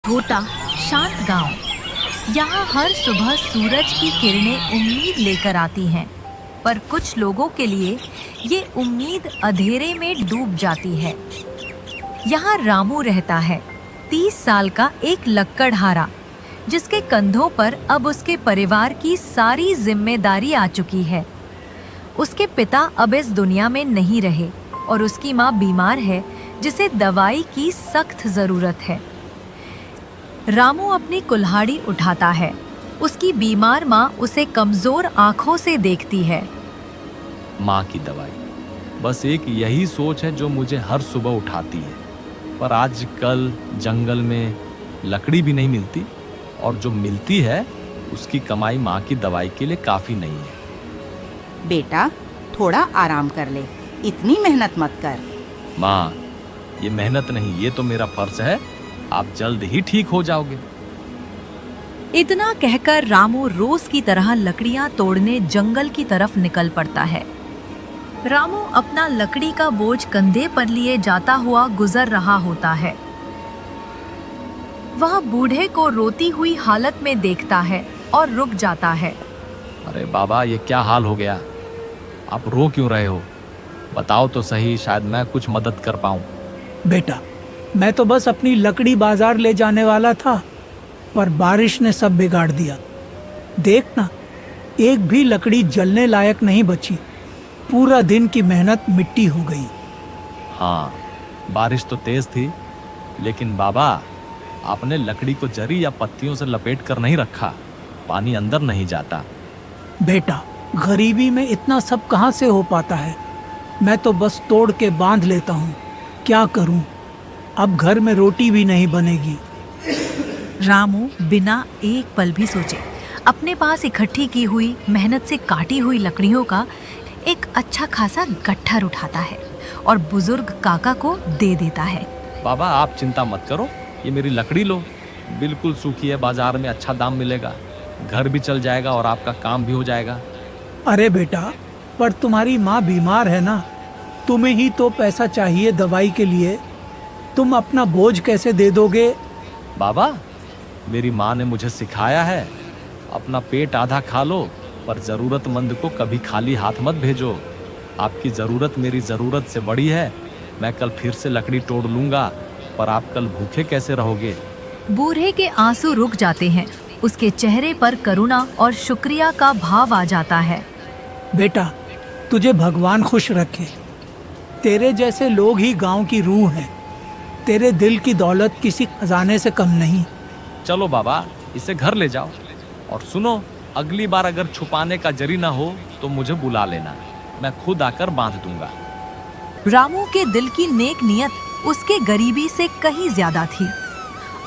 छोटा शांत गांव। यहाँ हर सुबह सूरज की किरणें उम्मीद लेकर आती हैं, पर कुछ लोगों के लिए ये उम्मीद अंधेरे में डूब जाती है। यहाँ रामू रहता है, 30 साल का एक लक्कड़हारा, जिसके कंधों पर अब उसके परिवार की सारी जिम्मेदारी आ चुकी है। उसके पिता अब इस दुनिया में नहीं रहे और उसकी माँ बीमार है, जिसे दवाई की सख्त जरूरत है। रामू अपनी कुल्हाड़ी उठाता है। उसकी बीमार माँ उसे कमजोर आंखों से देखती है। माँ की दवाई, बस एक यही सोच है जो मुझे हर सुबह उठाती है। पर आजकल जंगल में लकड़ी भी नहीं मिलती, और जो मिलती है उसकी कमाई माँ की दवाई के लिए काफी नहीं है। बेटा, थोड़ा आराम कर ले, इतनी मेहनत मत कर। माँ, ये मेहनत नहीं, ये तो मेरा फर्ज है। आप जल्द ही ठीक हो जाओगे। इतना कहकर रामू रोज की तरह लकड़ियां तोड़ने जंगल की तरफ निकल पड़ता है। रामू अपना लकड़ी का बोझ कंधे पर लिए जाता हुआ गुजर रहा होता है। वह बूढ़े को रोती हुई हालत में देखता है और रुक जाता है। अरे बाबा, ये क्या हाल हो गया? आप रो क्यों रहे हो? बताओ तो सही, शायद मैं कुछ मदद कर पाऊं। बेटा, मैं तो बस अपनी लकड़ी बाजार ले जाने वाला था, पर बारिश ने सब बिगाड़ दिया। देखना, एक भी लकड़ी जलने लायक नहीं बची। पूरा दिन की मेहनत मिट्टी हो गई। हाँ, बारिश तो तेज थी, लेकिन बाबा, आपने लकड़ी को जरी या पत्तियों से लपेट कर नहीं रखा। पानी अंदर नहीं जाता। बेटा, गरीबी में इतना सब कहाँ से हो पाता है? मैं तो बस तोड़ के बांध लेता हूँ। क्या करूँ? अब घर में रोटी भी नहीं बनेगी। रामू बिना एक पल भी सोचे अपने पास इकट्ठी की हुई मेहनत से काटी हुई लकड़ियों का एक अच्छा खासा गट्ठर उठाता है और बुजुर्ग काका को दे देता है। बाबा, आप चिंता मत करो, ये मेरी लकड़ी लो। बिल्कुल सूखी है, बाजार में अच्छा दाम मिलेगा, घर भी चल जाएगा और आपका काम भी हो जाएगा। अरे बेटा, पर तुम्हारी माँ बीमार है ना, तुम्हें ही तो पैसा चाहिए दवाई के लिए। तुम अपना बोझ कैसे दे दोगे? बाबा, मेरी माँ ने मुझे सिखाया है, अपना पेट आधा खा लो, पर जरूरतमंद को कभी खाली हाथ मत भेजो। आपकी जरूरत मेरी जरूरत से बड़ी है। मैं कल फिर से लकड़ी तोड़ लूंगा, पर आप कल भूखे कैसे रहोगे? बूढ़े के आंसू रुक जाते हैं। उसके चेहरे पर करुणा और शुक्रिया का भाव आ जाता है। बेटा, तुझे भगवान खुश रखे। तेरे जैसे लोग ही गांव की रूह हैं। तेरे दिल की दौलत किसी खजाने से कम नहीं। चलो बाबा, इसे घर ले जाओ। और सुनो, अगली बार अगर छुपाने का जरी ना हो तो मुझे बुला लेना, मैं खुद आकर बांध दूंगा। रामू के दिल की नेक नियत उसके गरीबी से कहीं ज्यादा थी।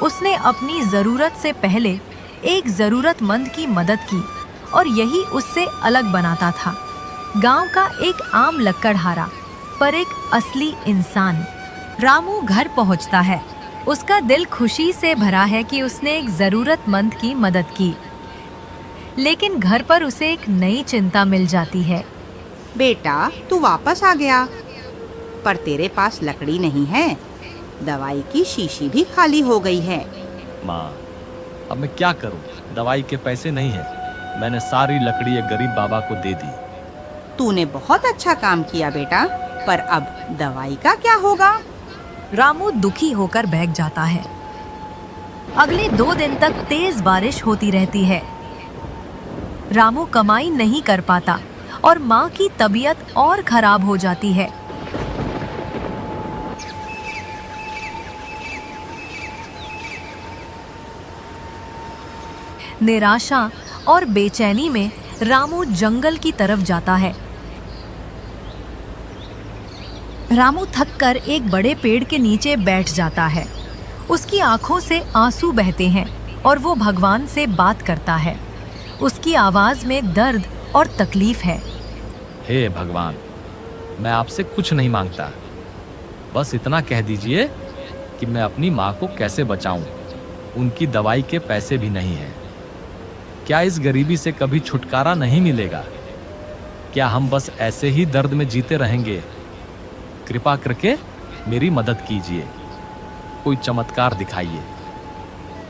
उसने अपनी जरूरत से पहले एक जरूरतमंद की मदद की, और यही उससे अलग बनाता था। गांव का एक आम लक्कड़हारा, पर एक असली इंसान। रामू घर पहुंचता है। उसका दिल खुशी से भरा है कि उसने एक जरूरतमंद की मदद की, लेकिन घर पर उसे एक नई चिंता मिल जाती है। बेटा, तू वापस आ गया, पर तेरे पास लकड़ी नहीं है। दवाई की शीशी भी खाली हो गई है। माँ, अब मैं क्या करूं? दवाई के पैसे नहीं है। मैंने सारी लकड़ी एक गरीब बाबा को दे दी। तूने बहुत अच्छा काम किया बेटा, पर अब दवाई का क्या होगा? रामू दुखी होकर बैठ जाता है। अगले 2 दिन तक तेज बारिश होती रहती है। रामू कमाई नहीं कर पाता और माँ की तबीयत और खराब हो जाती है। निराशा और बेचैनी में रामू जंगल की तरफ जाता है। रामू थककर एक बड़े पेड़ के नीचे बैठ जाता है। उसकी आंखों से आंसू बहते हैं और वो भगवान से बात करता है। उसकी आवाज में दर्द और तकलीफ है। हे भगवान, मैं आपसे कुछ नहीं मांगता, बस इतना कह दीजिए कि मैं अपनी माँ को कैसे बचाऊं। उनकी दवाई के पैसे भी नहीं हैं। क्या इस गरीबी से कभी छुटकारा नहीं मिलेगा? क्या हम बस ऐसे ही दर्द में जीते रहेंगे? कृपा करके मेरी मदद कीजिए, कोई चमत्कार दिखाइए।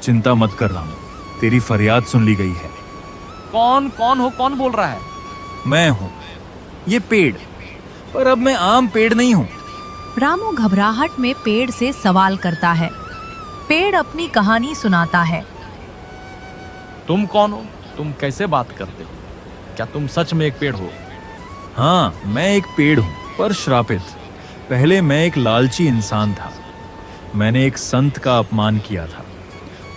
चिंता मत कर रामू, तेरी फरियाद सुन ली गई है। कौन कौन हो, कौन बोल रहा है? मैं हूँ ये पेड़, पर अब मैं आम पेड़ नहीं हूँ। रामू घबराहट में पेड़ से सवाल करता है। पेड़ अपनी कहानी सुनाता है। तुम कौन हो? तुम कैसे बात करते हो? क्या तुम सच में एक पेड़ हो? हाँ, मैं एक पेड़ हूँ, पर श्रापित। पहले मैं एक लालची इंसान था। मैंने एक संत का अपमान किया था।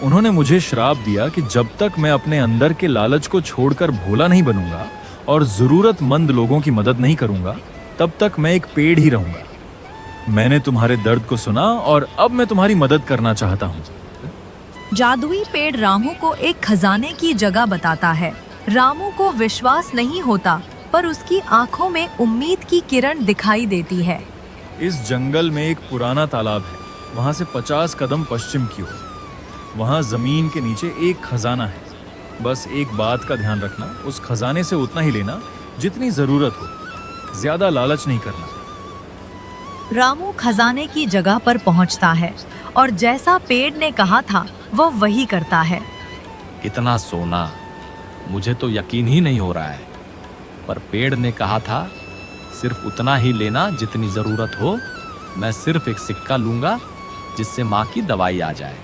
उन्होंने मुझे श्राप दिया कि जब तक मैं अपने अंदर के लालच को छोड़कर भोला नहीं बनूंगा और जरूरतमंद लोगों की मदद नहीं करूंगा, तब तक मैं एक पेड़ ही रहूंगा। मैंने तुम्हारे दर्द को सुना और अब मैं तुम्हारी मदद करना चाहता हूँ। जादुई पेड़ रामू को एक खजाने की जगह बताता है। रामू को विश्वास नहीं होता, पर उसकी आंखों में उम्मीद की किरण दिखाई देती है। इस जंगल में एक पुराना तालाब है, वहां से 50 कदम पश्चिम की ओर। वहां जमीन के नीचे एक खजाना है। बस एक बात का ध्यान रखना, उस खजाने से उतना ही लेना जितनी जरूरत हो, ज्यादा लालच नहीं करना। रामू खजाने की जगह पर पहुंचता है और जैसा पेड़ ने कहा था वह वही करता है। इतना सोना, मुझे तो यकीन ही नहीं हो रहा है। पर पेड़ ने कहा था सिर्फ उतना ही लेना जितनी जरूरत हो। मैं सिर्फ एक सिक्का लूंगा जिससे माँ की दवाई आ जाए।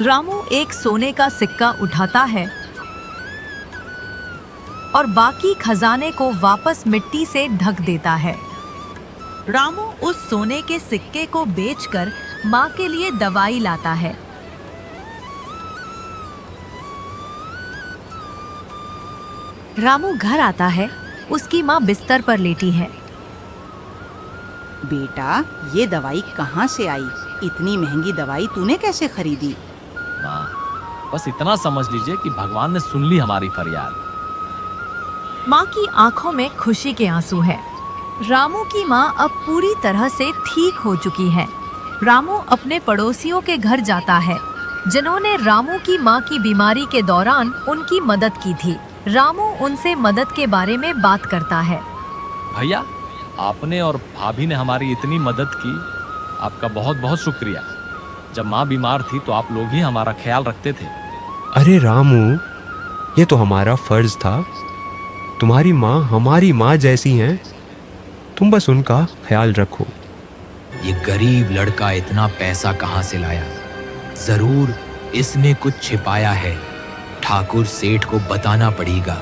रामू एक सोने का सिक्का उठाता है और बाकी खजाने को वापस मिट्टी से ढक देता है। रामू उस सोने के सिक्के को बेचकर माँ के लिए दवाई लाता है। रामू घर आता है, उसकी माँ बिस्तर पर लेटी है। बेटा, ये दवाई कहाँ से आई? इतनी महंगी दवाई तूने कैसे खरीदी? माँ, बस इतना समझ लीजिए कि भगवान ने सुन ली हमारी फरियाद। माँ की आंखों में खुशी के आंसू है। रामू की माँ अब पूरी तरह से ठीक हो चुकी है। रामू अपने पड़ोसियों के घर जाता है, जिन्होंने रामू की माँ की बीमारी के दौरान उनकी मदद की थी। रामू उनसे मदद के बारे में बात करता है। भैया, आपने और भाभी ने हमारी इतनी मदद की, आपका बहुत बहुत शुक्रिया। जब माँ बीमार थी तो आप लोग ही हमारा ख्याल रखते थे। अरे रामू, ये तो हमारा फर्ज था। तुम्हारी माँ हमारी माँ जैसी हैं, तुम बस उनका ख्याल रखो। ये गरीब लड़का इतना पैसा कहाँ से लाया? जरूर इसने कुछ छिपाया है। ठाकुर सेठ को बताना पड़ेगा।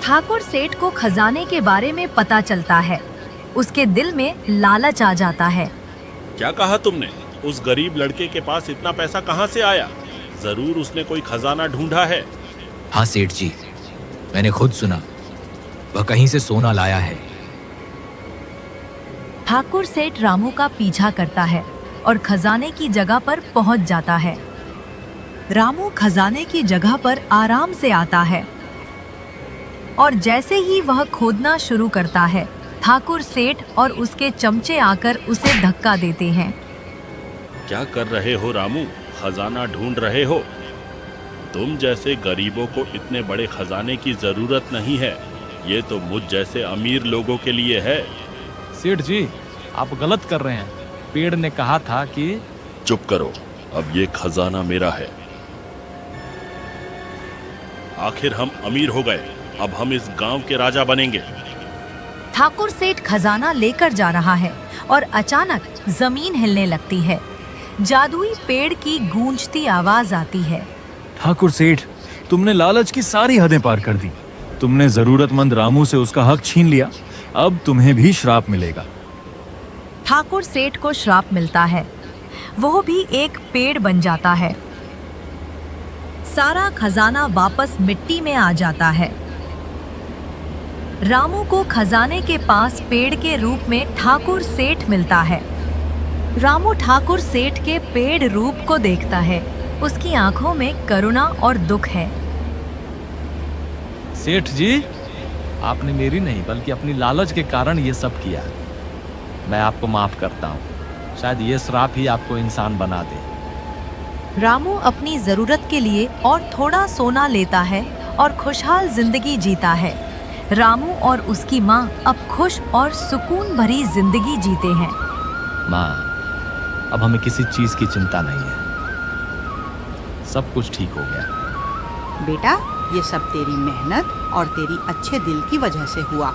ठाकुर सेठ को खजाने के बारे में पता चलता है। उसके दिल में लालच आ जाता है। क्या कहा तुमने? उस गरीब लड़के के पास इतना पैसा कहाँ से आया? जरूर उसने कोई खजाना ढूंढा है। हाँ सेठ जी, मैंने खुद सुना, वह कहीं से सोना लाया है। ठाकुर सेठ रामू का पीछा करता है और खजाने की जगह पर पहुंच जाता है। रामू खजाने की जगह पर आराम से आता है और जैसे ही वह खोदना शुरू करता है, ठाकुर सेठ और उसके चमचे आकर उसे धक्का देते हैं। क्या कर रहे हो रामू? खजाना ढूंढ रहे हो? तुम जैसे गरीबों को इतने बड़े खजाने की जरूरत नहीं है। ये तो मुझ जैसे अमीर लोगों के लिए है। सेठ जी, आप गलत कर रहे हैं। पेड़ ने कहा था कि... चुप करो, अब ये खजाना मेरा है। आखिर हम अमीर हो गए, अब हम इस गांव के राजा बनेंगे। ठाकुर सेठ खजाना लेकर जा रहा है और अचानक जमीन हिलने लगती है। जादुई पेड़ की गूंजती आवाज आती है। ठाकुर सेठ, तुमने लालच की सारी हदें पार कर दी। तुमने जरूरतमंद रामू से उसका हक छीन लिया। अब तुम्हें भी श्राप मिलेगा। ठाकुर सेठ को श्राप मिलता है। वो भी एक पेड़ बन जाता है। सारा खजाना वापस मिट्टी में आ जाता है। रामू को खजाने के पास पेड़ के रूप में ठाकुर सेठ मिलता है। रामू ठाकुर सेठ के पेड़ रूप को देखता है। उसकी आंखों में करुणा और दुख है। सेठ जी, आपने मेरी नहीं बल्कि अपनी लालच के कारण ये सब किया। मैं आपको माफ करता हूँ। शायद ये श्राप ही आपको इंसान बना दे। रामू अपनी जरूरत के लिए और थोड़ा सोना लेता है और खुशहाल जिंदगी जीता है। रामू और उसकी माँ अब खुश और सुकून भरी जिंदगी जीते हैं। माँ, अब हमें किसी चीज की चिंता नहीं है। सब कुछ ठीक हो गया। बेटा, ये सब तेरी मेहनत और तेरी अच्छे दिल की वजह से हुआ।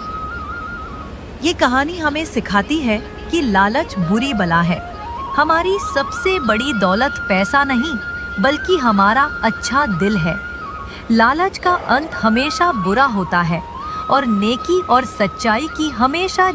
ये कहानी हमें सिखाती है कि लालच बुरी बला है। हमारी सबसे बड़ी दौलत पैसा नहीं, बल्कि हमारा अच्छा दिल है। लालच का अंत हमेशा बुरा होता है और नेकी और सच्चाई की हमेशा